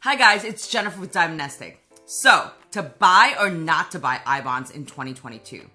Hi guys, it's Jennifer with Diamond NestEgg. So, to buy or not to buy I-bonds in 2022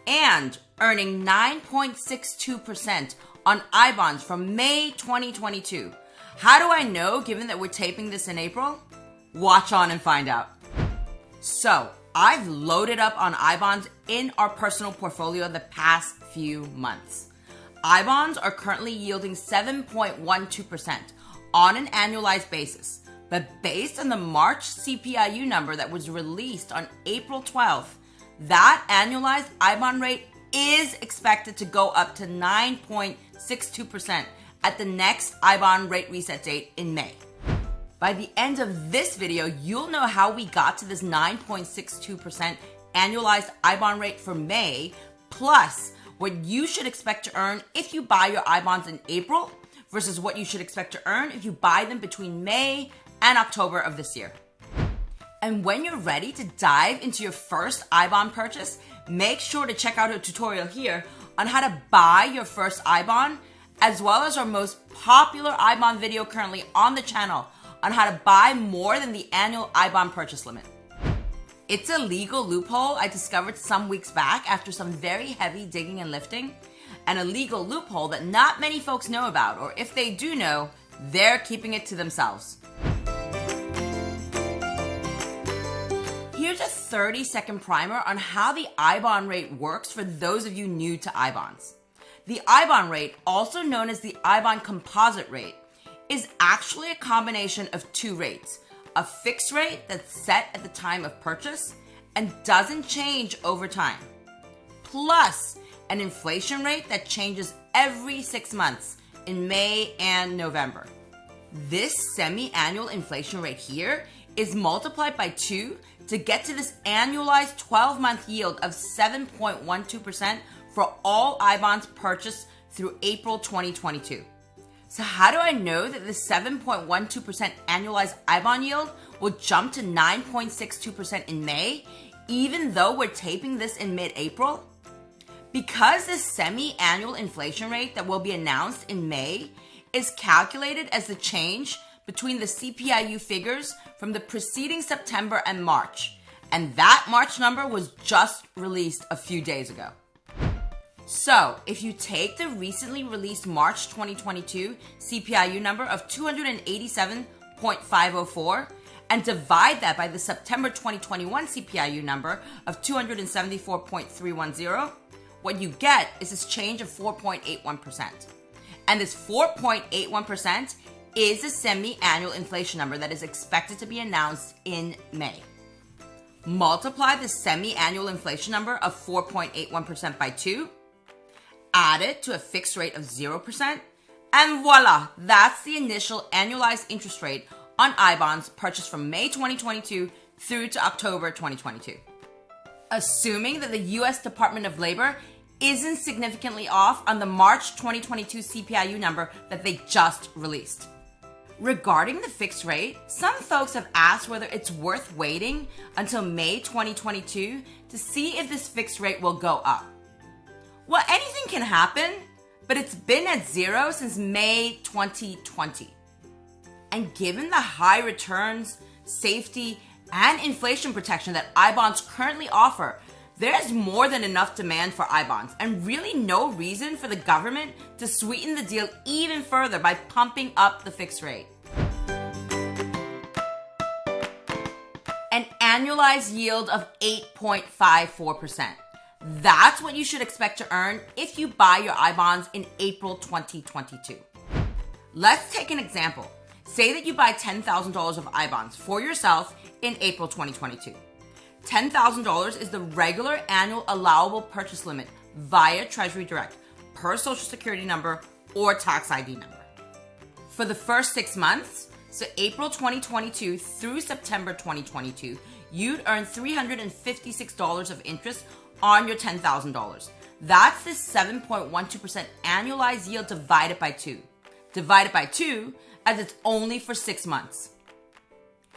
and earning 9.62% on I-bonds from May 2022. How do I know given that we're taping this in April? Watch on and find out. So, I've loaded up on I-bonds in our personal portfolio the past few months. I-bonds are currently yielding 7.12% on an annualized basis. But based on the March CPI-U number that was released on April 12th, that annualized I-bond rate is expected to go up to 9.62% at the next I-bond rate reset date in May. By the end of this video, you'll know how we got to this 9.62% annualized I-bond rate for May, plus what you should expect to earn if you buy your I-bonds in April versus what you should expect to earn if you buy them between May and October of this year. And when you're ready to dive into your first I-bond purchase, make sure to check out a tutorial here on how to buy your first I-bond, as well as our most popular I-bond video currently on the channel on how to buy more than the annual I-bond purchase limit. It's a legal loophole I discovered some weeks back after some very heavy digging and lifting, and a legal loophole that not many folks know about, or if they do know, they're keeping it to themselves. Here's a 30-second primer on how the I-bond rate works for those of you new to I-bonds. The I-bond rate, also known as the I-bond composite rate, is actually a combination of two rates: a fixed rate that's set at the time of purchase and doesn't change over time, plus an inflation rate that changes every 6 months in May and November. This semi-annual inflation rate here is multiplied by 2 to get to this annualized 12-month yield of 7.12% for all I-bonds purchased through April 2022. So how do I know that the 7.12% annualized I-bond yield will jump to 9.62% in May, even though we're taping this in mid-April? Because this semi-annual inflation rate that will be announced in May is calculated as the change between the CPI-U figures from the preceding September and March, and that March number was just released a few days ago. So, if you take the recently released March 2022 CPI-U number of 287.504 and divide that by the September 2021 CPI-U number of 274.310, what you get is this change of 4.81%. And this 4.81% is the semi-annual inflation number that is expected to be announced in May. Multiply the semi-annual inflation number of 4.81% by 2, add it to a fixed rate of 0%, and voila, that's the initial annualized interest rate on I-bonds purchased from May 2022 through to October 2022. Assuming that the US Department of Labor isn't significantly off on the March 2022 CPI-U number that they just released. Regarding the fixed rate, some folks have asked whether it's worth waiting until May 2022 to see if this fixed rate will go up. Well, anything can happen, but it's been at 0 since May 2020. And given the high returns, safety, and inflation protection that I-bonds currently offer, there's more than enough demand for I-bonds and really no reason for the government to sweeten the deal even further by pumping up the fixed rate. An annualized yield of 8.54%. That's what you should expect to earn if you buy your I-bonds in April 2022. Let's take an example. Say that you buy $10,000 of I-bonds for yourself in April 2022. $10,000 is the regular annual allowable purchase limit via TreasuryDirect per Social Security number or tax ID number. For the first 6 months, so April 2022 through September 2022, you'd earn $356 of interest on your $10,000. That's the 7.12% annualized yield divided by 2. Divided by 2 as it's only for 6 months.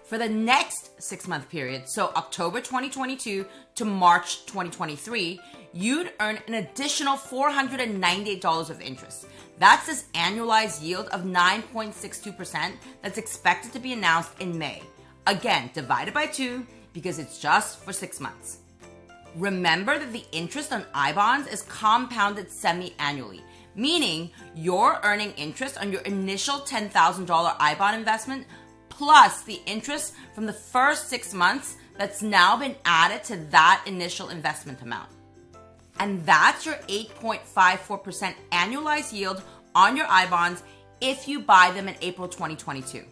For the next 6-month period, so October 2022 to March 2023, you'd earn an additional $498 of interest. That's this annualized yield of 9.62% that's expected to be announced in May. Again, divided by 2 because it's just for 6 months. Remember that the interest on I-bonds is compounded semi-annually, meaning you're earning interest on your initial $10,000 I-bond investment plus the interest from the first 6 months that's now been added to that initial investment amount. And that's your 8.54% annualized yield on your I-bonds if you buy them in April 2022.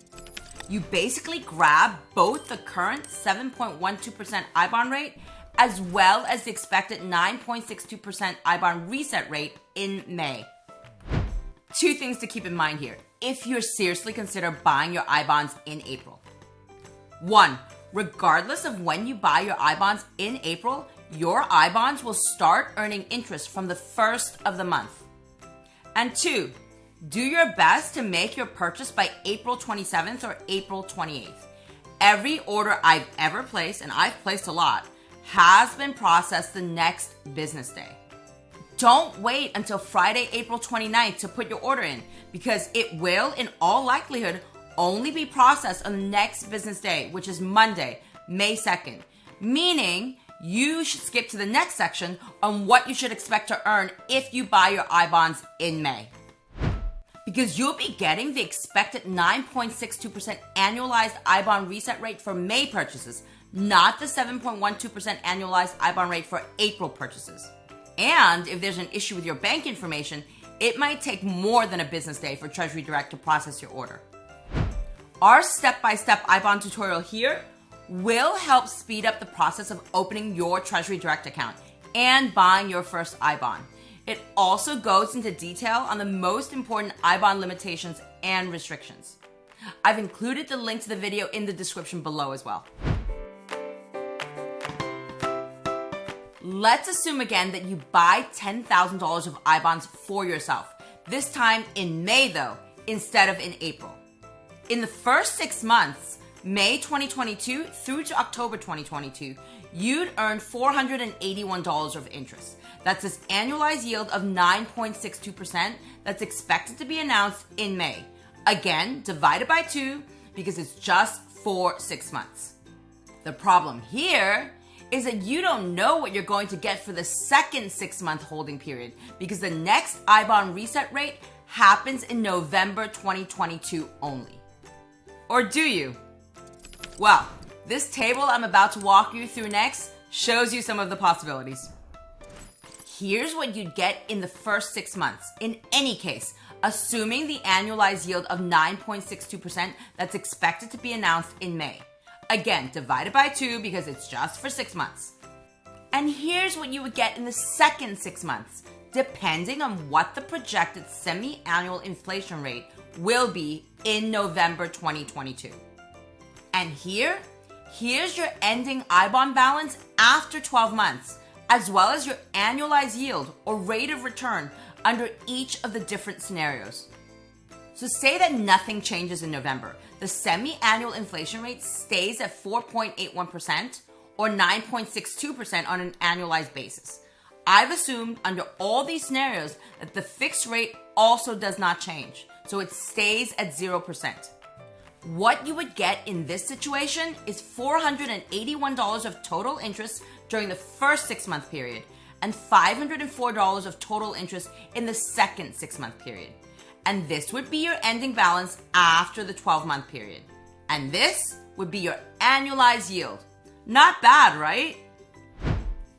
You basically grab both the current 7.12% I-bond rate as well as the expected 9.62% I-bond reset rate in May. 2 things to keep in mind here if you're seriously considering buying your I-bonds in April. 1, regardless of when you buy your I-bonds in April, your I-bonds will start earning interest from the first of the month. And 2, do your best to make your purchase by April 27th or April 28th. Every order I've ever placed, and I've placed a lot, has been processed the next business day. Don't wait until Friday, April 29th to put your order in because it will, in all likelihood, only be processed on the next business day, which is Monday, May 2nd, meaning you should skip to the next section on what you should expect to earn if you buy your I-bonds in May. Because you'll be getting the expected 9.62% annualized I-bond reset rate for May purchases, not the 7.12% annualized I-bond rate for April purchases. And if there's an issue with your bank information, it might take more than a business day for TreasuryDirect to process your order. Our step-by-step I-bond tutorial here will help speed up the process of opening your TreasuryDirect account and buying your first I-bond. It also goes into detail on the most important I-bond limitations and restrictions. I've included the link to the video in the description below as well. Let's assume again that you buy $10,000 of I-bonds for yourself, this time in May though, instead of in April. In the first 6 months, May 2022 through to October 2022, you'd earn $481 of interest. That's this annualized yield of 9.62% that's expected to be announced in May. Again, divided by 2 because it's just for 6 months. The problem here is that you don't know what you're going to get for the second 6-month holding period because the next I-bond reset rate happens in November 2022 only. Or do you? Well, this table I'm about to walk you through next shows you some of the possibilities. Here's what you'd get in the first 6 months, in any case, assuming the annualized yield of 9.62% that's expected to be announced in May. Again, divided by 2 because it's just for 6 months. And here's what you would get in the second 6 months, depending on what the projected semi-annual inflation rate will be in November 2022. And here's your ending I-bond balance after 12 months, as well as your annualized yield or rate of return under each of the different scenarios. So say that nothing changes in November. The semi-annual inflation rate stays at 4.81% or 9.62% on an annualized basis. I've assumed under all these scenarios that the fixed rate also does not change, so it stays at 0%. What you would get in this situation is $481 of total interest during the first 6-month period and $504 of total interest in the second 6-month period. And this would be your ending balance after the 12-month period. And this would be your annualized yield. Not bad, right?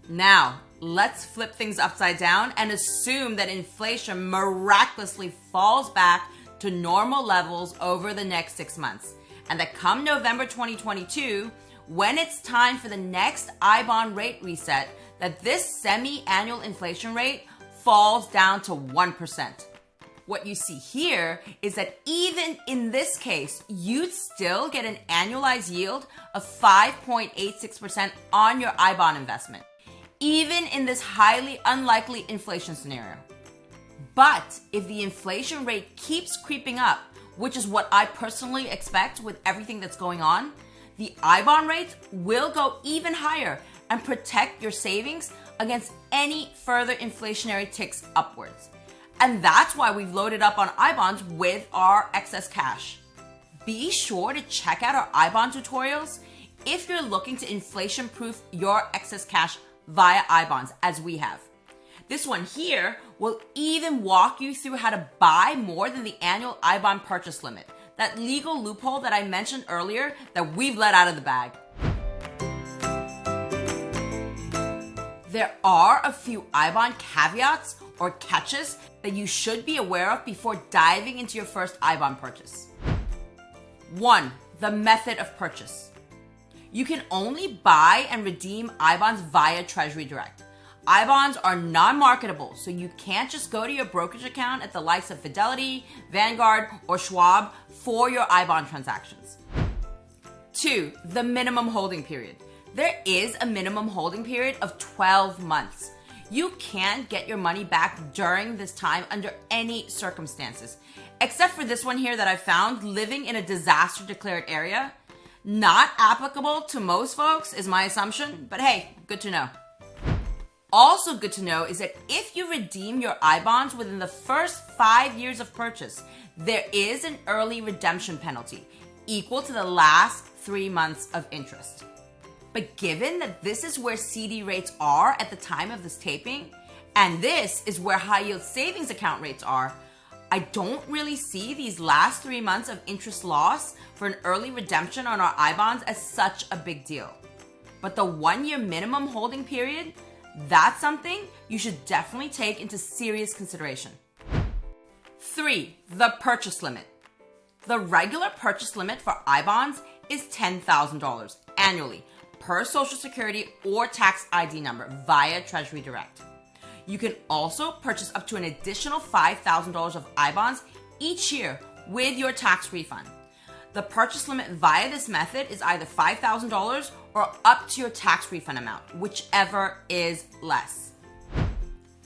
Now, let's flip things upside down and assume that inflation miraculously falls back to normal levels over the next 6 months. And that come November 2022, when it's time for the next I-bond rate reset, that this semi-annual inflation rate falls down to 1%. What you see here is that even in this case, you'd still get an annualized yield of 5.86% on your I-bond investment, even in this highly unlikely inflation scenario. But if the inflation rate keeps creeping up, which is what I personally expect with everything that's going on, the I-bond rates will go even higher and protect your savings against any further inflationary ticks upwards. And that's why we've loaded up on I-bonds with our excess cash. be sure to check out our iBond tutorials if you're looking to inflation-proof your excess cash via iBonds, as we have. This one here will even walk you through how to buy more than the annual iBond purchase limit, that legal loophole that I mentioned earlier that we've let out of the bag. There are a few iBond caveats or catches that you should be aware of before diving into your first iBond purchase. 1. The method of purchase. You can only buy and redeem iBonds via TreasuryDirect. iBonds are non-marketable, so you can't just go to your brokerage account at the likes of Fidelity, Vanguard, or Schwab for your iBond transactions. 2. The minimum holding period. There is a minimum holding period of 12 months. You can't get your money back during this time under any circumstances, except for this one here that I found, living in a disaster declared area. Not applicable to most folks is my assumption, but hey, good to know. Also good to know is that if you redeem your iBonds within the first 5 years of purchase, there is an early redemption penalty equal to the last 3 months of interest. But given that this is where CD rates are at the time of this taping, and this is where high yield savings account rates are, I don't really see these last 3 months of interest loss for an early redemption on our iBonds as such a big deal. But the 1 year minimum holding period, that's something you should definitely take into serious consideration. 3. The purchase limit. The regular purchase limit for iBonds is $10,000 annually per Social Security or tax ID number via TreasuryDirect. You can also purchase up to an additional $5,000 of iBonds each year with your tax refund. The purchase limit via this method is either $5,000 or up to your tax refund amount, whichever is less.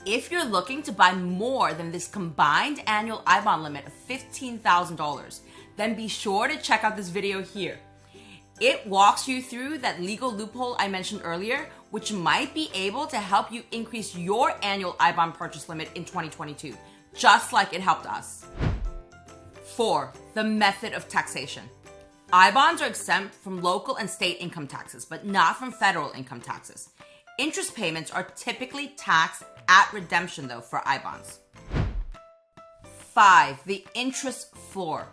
If you're looking to buy more than this combined annual iBond limit of $15,000, then be sure to check out this video here. It walks you through that legal loophole I mentioned earlier, which might be able to help you increase your annual iBond purchase limit in 2022, just like it helped us. 4. The method of taxation. iBonds are exempt from local and state income taxes, but not from federal income taxes. Interest payments are typically taxed at redemption, though, for iBonds. 5. The interest floor.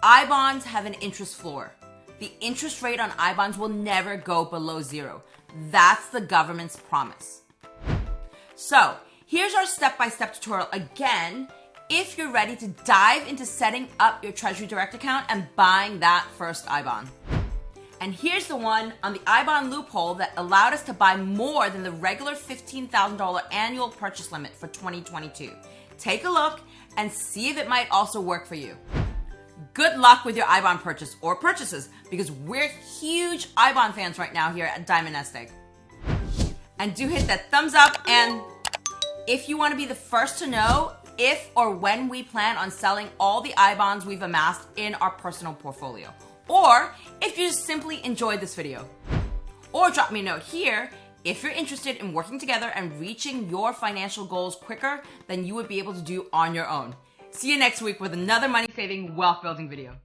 iBonds have an interest floor. The interest rate on iBonds will never go below 0. That's the government's promise. So, here's our step-by-step tutorial again if you're ready to dive into setting up your TreasuryDirect account and buying that first iBond. And here's the one on the iBond loophole that allowed us to buy more than the regular $15,000 annual purchase limit for 2022. Take a look and see if it might also work for you. Good luck with your iBond purchase or purchases, because we're huge iBond fans right now here at Diamond NestEgg. And do hit that thumbs up, and if you want to be the first to know if or when we plan on selling all the iBonds we've amassed in our personal portfolio, or if you just simply enjoyed this video. Or drop me a note here if you're interested in working together and reaching your financial goals quicker than you would be able to do on your own. See you next week with another money-saving, wealth-building video.